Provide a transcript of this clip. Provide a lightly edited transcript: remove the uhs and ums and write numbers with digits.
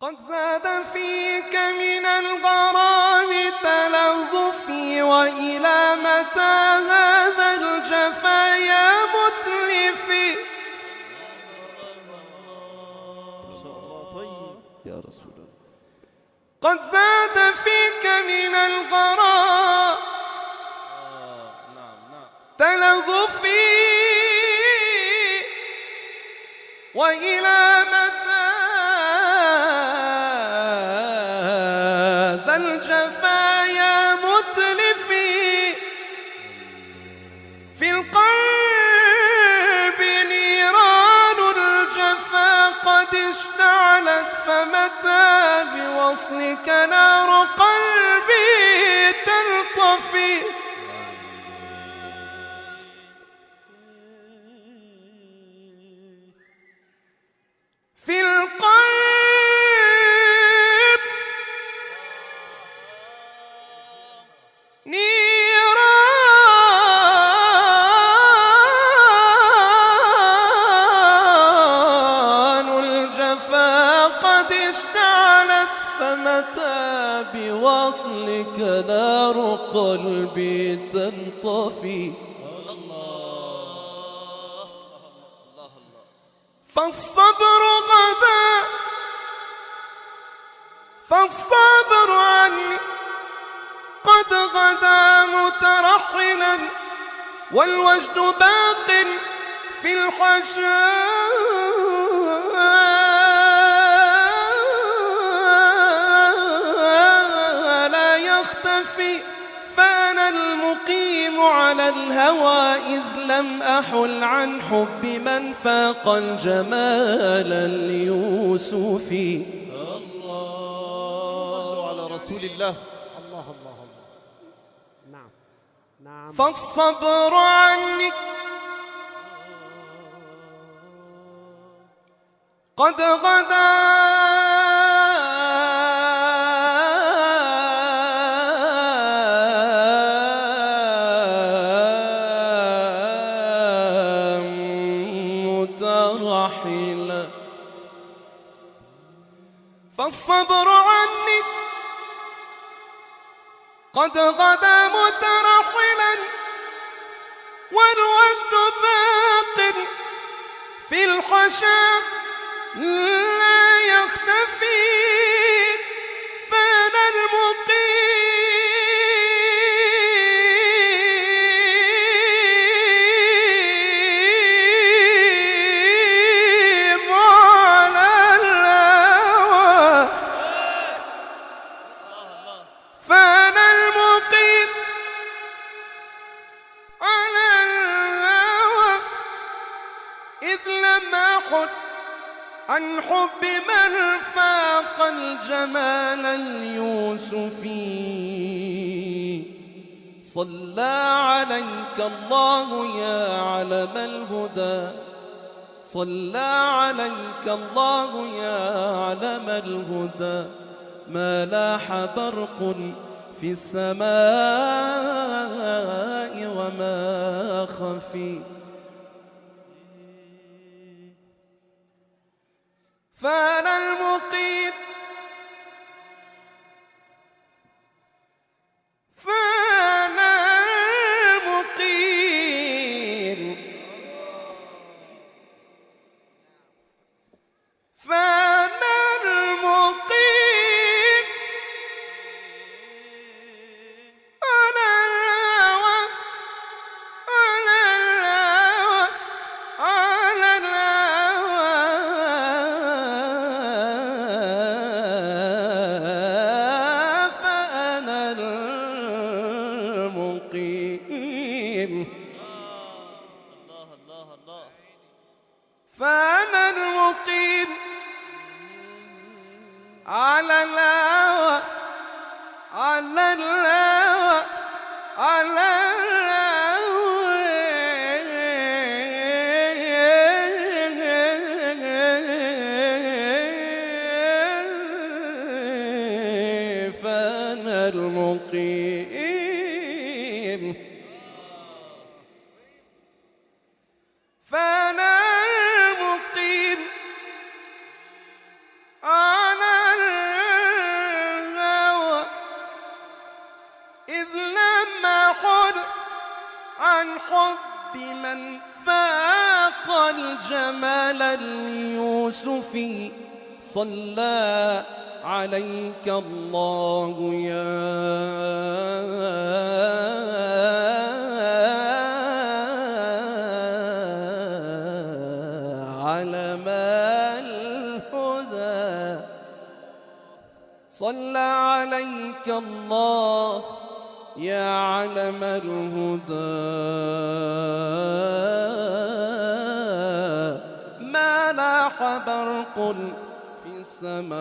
قد زاد فيك من الغرام تلغفي، وإلى متى هذا الجفا يا متلفي؟ يا رسول الله. قد زاد فيك من الغرام تلغفي، وإلى متى ذا الجفا يا متلفي؟ في القلب نيران الجفا قد اشتعلت، فمتى بوصلك نار قلبي تنطفي؟ في القلب نيران الجفا قد اشتعلت، فمتى بوصلك نار قلبي تنطفي؟ فالصبر غدا، فالصبر عني قد غدا مترحلا، والوجد باق في الحشا لا يختفي، فأنا المقيم على الهوى إذ لم أحل عن حب من فاق الجمال اليوسفي. صلوا على رسول الله. الله الله الله. نعم نعم. فالصبر عني قد غدا مترحلا، فالصبر عني قد غدا مترحلا، والوجد باق في الحشا لا يختفي، فأنا المقيم على الهوى، فأنا المقيم على الهوى إذ لم أحد عن حب من فاق الجمال اليوسفي. صلى عليك الله يا علم الهدى، صلى عليك الله يا علم الهدى، ما لاح برق في السماء وما خفي. فأنا المقيم، فأنا المقيم، فأنا المقيم على الهوى، على الهوى، على الهوى، فأنا المقيم، فأنا المقيم على الهوى، على الهوى، على الهوى، فأنا المقيم، فأنا المقيم على الجمال اليوسفي صلى عليك الله يا علم الهدى، صلى عليك الله يا علم الهدى. ما لاح برق في السماء